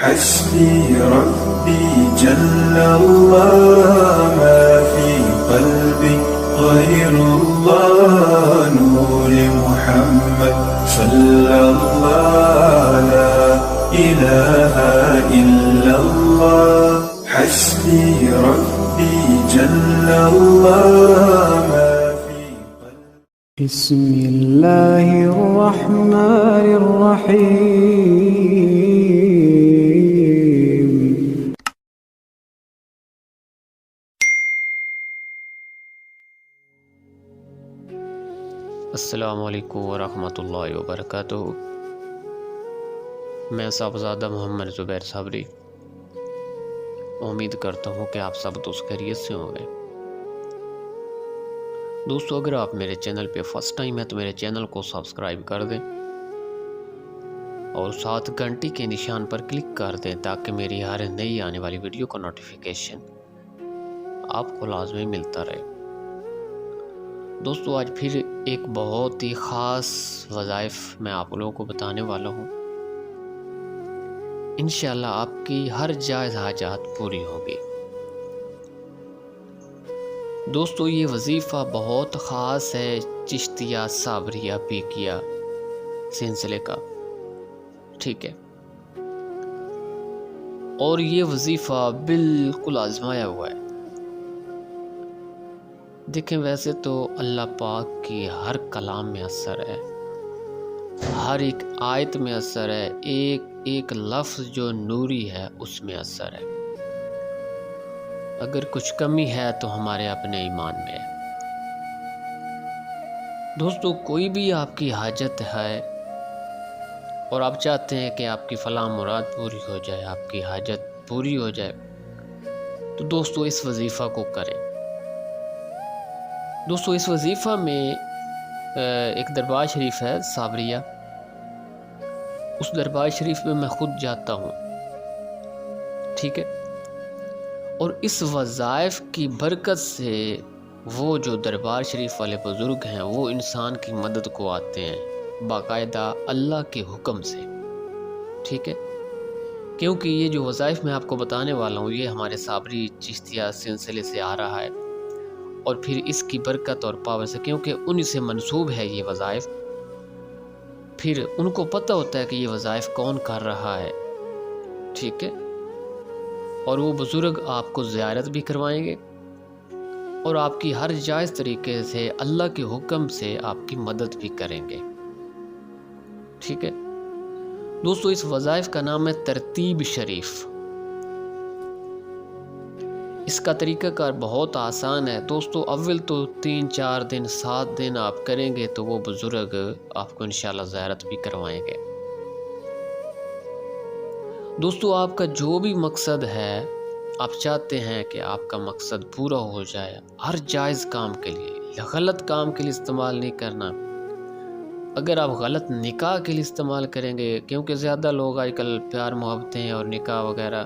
حسبي ربي جل الله ما في قلبي غير الله نور محمد صلى الله لا إله إلا الله حسبي ربي جل الله ما في قلبي بسم الله الرحمن الرحيم السلام علیکم ورحمۃ اللہ وبرکاتہ۔ میں صاحبزادہ محمد زبیر صابری امید کرتا ہوں کہ آپ سب دوست خیریت سے ہوں گے۔ دوستو، اگر آپ میرے چینل پہ فرسٹ ٹائم ہے تو میرے چینل کو سبسکرائب کر دیں اور ساتھ گھنٹی کے نشان پر کلک کر دیں تاکہ میری ہر نئی آنے والی ویڈیو کا نوٹیفیکیشن آپ کو لازمی ملتا رہے۔ دوستو، آج پھر ایک بہت ہی خاص وظائف میں آپ لوگوں کو بتانے والا ہوں۔ انشاءاللہ آپ کی ہر جائز حاجات پوری ہوگی۔ دوستو، یہ وظیفہ بہت خاص ہے چشتیہ صابریہ پیکیہ سلسلے کا، ٹھیک ہے؟ اور یہ وظیفہ بالکل آزمایا ہوا ہے۔ دیکھیں، ویسے تو اللہ پاک کی ہر کلام میں اثر ہے، ہر ایک آیت میں اثر ہے، ایک ایک لفظ جو نوری ہے اس میں اثر ہے۔ اگر کچھ کمی ہے تو ہمارے اپنے ایمان میں ہے۔ دوستو، کوئی بھی آپ کی حاجت ہے اور آپ چاہتے ہیں کہ آپ کی فلاں مراد پوری ہو جائے، آپ کی حاجت پوری ہو جائے، تو دوستو اس وظیفہ کو کریں۔ دوستو، اس وظیفہ میں ایک دربار شریف ہے صابریہ، اس دربار شریف میں میں خود جاتا ہوں، ٹھیک ہے؟ اور اس وظائف کی برکت سے وہ جو دربار شریف والے بزرگ ہیں وہ انسان کی مدد کو آتے ہیں باقاعدہ اللہ کے حکم سے، ٹھیک ہے؟ کیونکہ یہ جو وظائف میں آپ کو بتانے والا ہوں یہ ہمارے صابری چشتیہ سلسلے سے آ رہا ہے، اور پھر اس کی برکت اور پاور سے، کیونکہ انہی سے منسوب ہے یہ وظائف، پھر ان کو پتہ ہوتا ہے کہ یہ وظائف کون کر رہا ہے، ٹھیک ہے؟ اور وہ بزرگ آپ کو زیارت بھی کروائیں گے اور آپ کی ہر جائز طریقے سے اللہ کے حکم سے آپ کی مدد بھی کریں گے، ٹھیک ہے؟ دوستو، اس وظائف کا نام ہے ترتیب شریف۔ اس کا طریقہ کار بہت آسان ہے دوستو۔ اول تو 3 4 دن 7 دن آپ کریں گے تو وہ بزرگ آپ کو انشاءاللہ زیارت بھی کروائیں گے۔ دوستو، آپ کا جو بھی مقصد ہے، آپ چاہتے ہیں کہ آپ کا مقصد پورا ہو جائے، ہر جائز کام کے لیے، غلط کام کے لیے استعمال نہیں کرنا۔ اگر آپ غلط نکاح کے لیے استعمال کریں گے، کیونکہ زیادہ لوگ آج کل پیار محبتیں اور نکاح وغیرہ،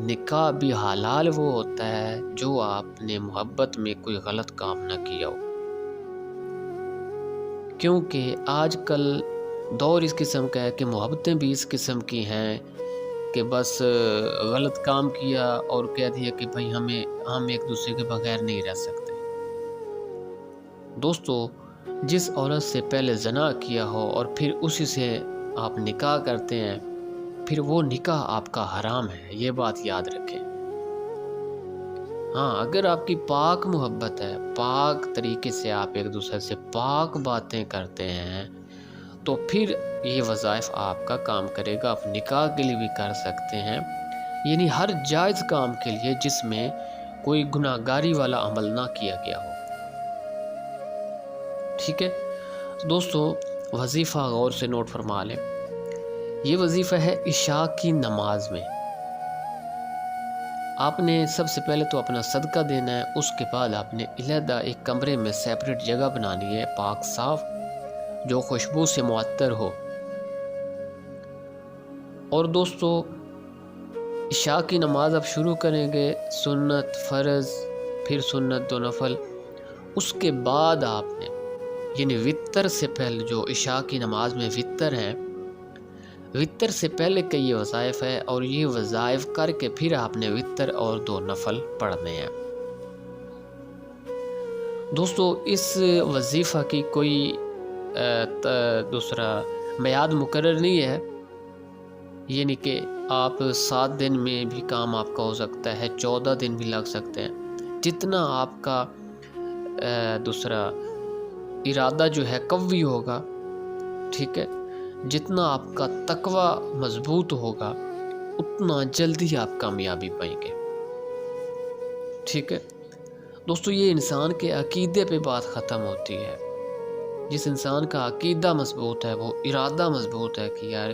نکاح بھی حلال وہ ہوتا ہے جو آپ نے محبت میں کوئی غلط کام نہ کیا ہو، کیونکہ آج کل دور اس قسم کا ہے کہ محبتیں بھی اس قسم کی ہیں کہ بس غلط کام کیا اور کہہ دیا کہ بھائی ہم ایک دوسرے کے بغیر نہیں رہ سکتے۔ دوستو، جس عورت سے پہلے زنا کیا ہو اور پھر اسی سے آپ نکاح کرتے ہیں، پھر وہ نکاح آپ کا حرام ہے، یہ بات یاد رکھیں۔ ہاں، اگر آپ کی پاک محبت ہے، پاک طریقے سے آپ ایک دوسرے سے پاک باتیں کرتے ہیں، تو پھر یہ وظائف آپ کا کام کرے گا۔ آپ نکاح کے لیے بھی کر سکتے ہیں، یعنی ہر جائز کام کے لیے جس میں کوئی گناہ گاری والا عمل نہ کیا گیا ہو، ٹھیک ہے؟ دوستو، وظیفہ غور سے نوٹ فرما لیں۔ یہ وظیفہ ہے عشاء کی نماز میں۔ آپ نے سب سے پہلے تو اپنا صدقہ دینا ہے، اس کے بعد آپ نے علیحدہ ایک کمرے میں سیپریٹ جگہ بنانی ہے، پاک صاف، جو خوشبو سے معطر ہو۔ اور دوستو، عشاء کی نماز آپ شروع کریں گے، سنت، فرض، پھر سنت و نفل، اس کے بعد آپ نے یعنی وتر سے پہلے جو عشاء کی نماز میں وتر ہے، وطر سے پہلے کے یہ وظائف ہے، اور یہ وظائف کر کے پھر آپ نے وطر اور 2 نفل پڑھنے ہیں۔ دوستو اس وظیفہ کی کوئی دوسرا میعاد مقرر نہیں ہے، یعنی کہ آپ 7 دن میں بھی کام آپ کا ہو سکتا ہے، 14 دن بھی لگ سکتے ہیں، جتنا آپ کا دوسرا ارادہ جو ہے قوی ہوگا، ٹھیک ہے، جتنا آپ کا تقوی مضبوط ہوگا اتنا جلدی آپ کامیابی پائیں گے، ٹھیک ہے دوستو۔ یہ انسان کے عقیدے پہ بات ختم ہوتی ہے۔ جس انسان کا عقیدہ مضبوط ہے، وہ ارادہ مضبوط ہے کہ یار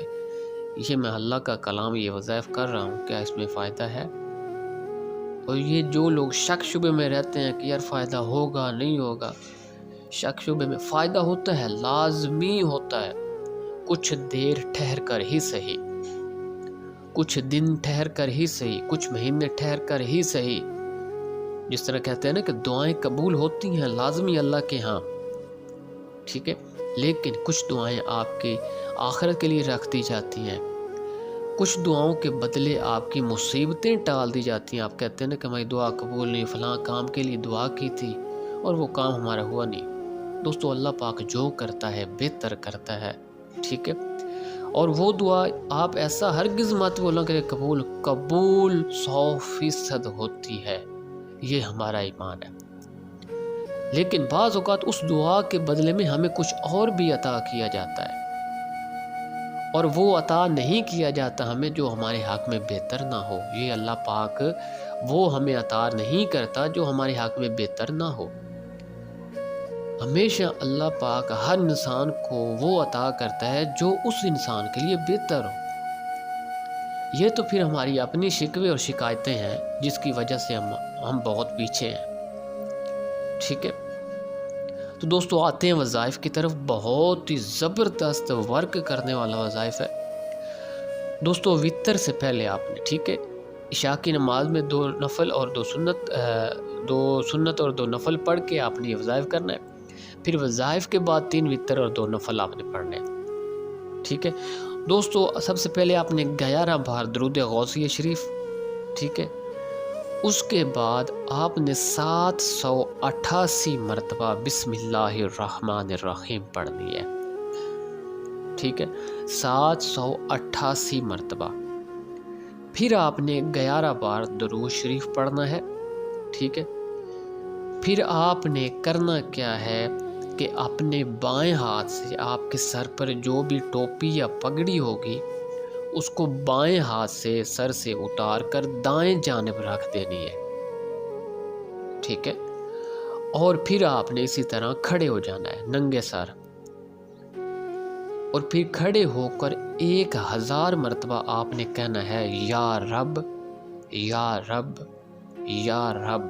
یہ میں اللہ کا کلام، یہ وظائف کر رہا ہوں، کیا اس میں فائدہ ہے؟ اور یہ جو لوگ شک شبے میں رہتے ہیں کہ یار فائدہ ہوگا نہیں ہوگا، شک شبے میں فائدہ ہوتا ہے، لازمی ہوتا ہے، کچھ دیر ٹھہر کر ہی صحیح، کچھ دن ٹھہر کر ہی صحیح، کچھ مہینے ٹھہر کر ہی صحیح۔ جس طرح کہتے ہیں نا کہ دعائیں قبول ہوتی ہیں لازمی اللہ کے ہاں، ٹھیک ہے، لیکن کچھ دعائیں آپ کی آخرت کے لیے رکھ دی جاتی ہیں، کچھ دعاؤں کے بدلے آپ کی مصیبتیں ٹال دی جاتی ہیں۔ آپ کہتے ہیں نا کہ ہماری دعا قبول نہیں، فلاں کام کے لیے دعا کی تھی اور وہ کام ہمارا ہوا نہیں۔ دوستو اللہ پاک جو کرتا ہے بہتر کرتا ہے، ٹھیک ہے، اور وہ دعا آپ ایسا ہرگز مت بولنا کہ قبول 100% ہوتی ہے، یہ ہمارا ایمان ہے، لیکن بعض اوقات اس دعا کے بدلے میں ہمیں کچھ اور بھی عطا کیا جاتا ہے، اور وہ عطا نہیں کیا جاتا ہمیں جو ہمارے حق میں بہتر نہ ہو۔ یہ اللہ پاک وہ ہمیں عطا نہیں کرتا جو ہمارے حق میں بہتر نہ ہو۔ ہمیشہ اللہ پاک ہر انسان کو وہ عطا کرتا ہے جو اس انسان کے لیے بہتر ہو۔ یہ تو پھر ہماری اپنی شکوے اور شکایتیں ہیں جس کی وجہ سے ہم بہت پیچھے ہیں، ٹھیک ہے۔ تو دوستو آتے ہیں وظائف کی طرف، بہت ہی زبردست ورک کرنے والا وظائف ہے دوستو۔ وطر سے پہلے آپ نے، ٹھیک ہے، عشاء کی نماز میں 2 نفل اور 2 سنت اور 2 نفل پڑھ کے آپ نے یہ وظائف کرنا ہے۔ پھر وظائف کے بعد 3 وطر اور 2 نفل آپ نے پڑھنے ہیں، ٹھیک ہے دوستو۔ سب سے پہلے آپ نے 11 بار درود غوثیہ شریف، ٹھیک ہے، اس کے بعد آپ نے 788 مرتبہ بسم اللہ الرحمن الرحیم پڑھنی ہے، ٹھیک ہے، 788 مرتبہ۔ پھر آپ نے 11 بار درود شریف پڑھنا ہے، ٹھیک ہے۔ پھر آپ نے کرنا کیا ہے کہ اپنے بائیں ہاتھ سے آپ کے سر پر جو بھی ٹوپی یا پگڑی ہوگی اس کو بائیں ہاتھ سے سر سے اتار کر دائیں جانب رکھ دینی ہے، ٹھیک ہے، اور پھر آپ نے اسی طرح کھڑے ہو جانا ہے ننگے سر، اور پھر کھڑے ہو کر 1000 مرتبہ آپ نے کہنا ہے یا رب یا رب یا رب،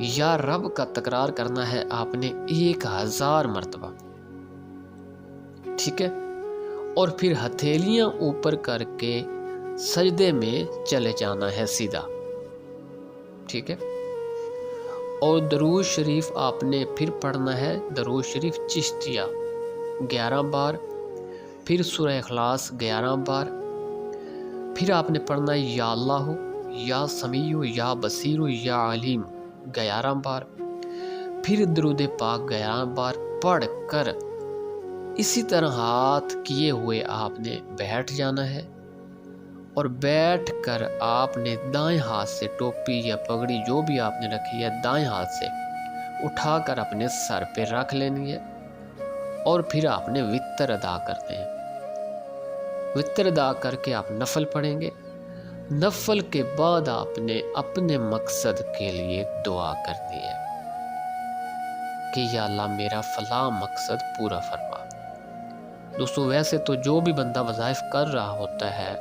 یا رب کا تکرار کرنا ہے آپ نے 1000 مرتبہ، ٹھیک ہے، اور پھر ہتھیلیاں اوپر کر کے سجدے میں چلے جانا ہے سیدھا، ٹھیک ہے، اور درود شریف آپ نے پھر پڑھنا ہے، درود شریف چشتیہ 11 بار، پھر سورہ اخلاص 11 بار، پھر آپ نے پڑھنا ہے یا اللہ یا سمیع یا بصیر یا علیم 11 بار، پھر درود پاک 11 بار پڑھ کر اسی طرح ہاتھ کیے ہوئے آپ نے بیٹھ جانا ہے، اور بیٹھ کر آپ نے دائیں ہاتھ سے ٹوپی یا پگڑی جو بھی آپ نے رکھی ہے دائیں ہاتھ سے اٹھا کر اپنے سر پہ رکھ لینی ہے، اور پھر آپ نے وطر ادا کرتے ہیں۔ وطر ادا کر کے آپ نفل پڑھیں گے، نفل کے بعد آپ نے اپنے مقصد کے لیے دعا کرنی ہے کہ یا اللہ میرا فلاں مقصد پورا فرما۔ دوستو ویسے تو جو بھی بندہ وظائف کر رہا ہوتا ہے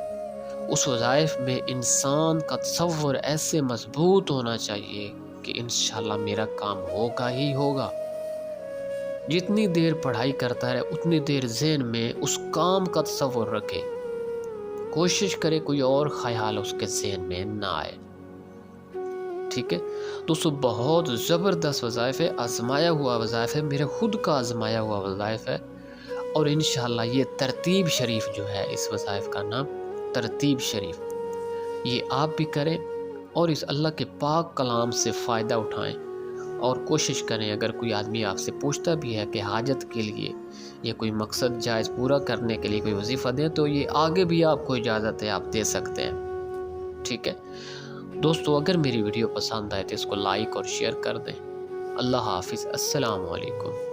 اس وظائف میں انسان کا تصور ایسے مضبوط ہونا چاہیے کہ انشاءاللہ میرا کام ہوگا ہی ہوگا۔ جتنی دیر پڑھائی کرتا ہے اتنی دیر ذہن میں اس کام کا تصور رکھے، کوشش کرے کوئی اور خیال اس کے ذہن میں نہ آئے، ٹھیک ہے دوستو۔ بہت زبردست وظائف ہے، آزمایا ہوا وظائف ہے، میرے خود کا آزمایا ہوا وظائف ہے، اور انشاءاللہ یہ ترتیب شریف جو ہے، اس وظائف کا نام ترتیب شریف، یہ آپ بھی کریں اور اس اللہ کے پاک کلام سے فائدہ اٹھائیں، اور کوشش کریں اگر کوئی آدمی آپ سے پوچھتا بھی ہے کہ حاجت کے لیے یا کوئی مقصد جائز پورا کرنے کے لیے کوئی وظیفہ دیں، تو یہ آگے بھی آپ کو اجازت ہے، آپ دے سکتے ہیں، ٹھیک ہے دوستو۔ اگر میری ویڈیو پسند آئے تو اس کو لائک اور شیئر کر دیں۔ اللہ حافظ، السلام علیکم۔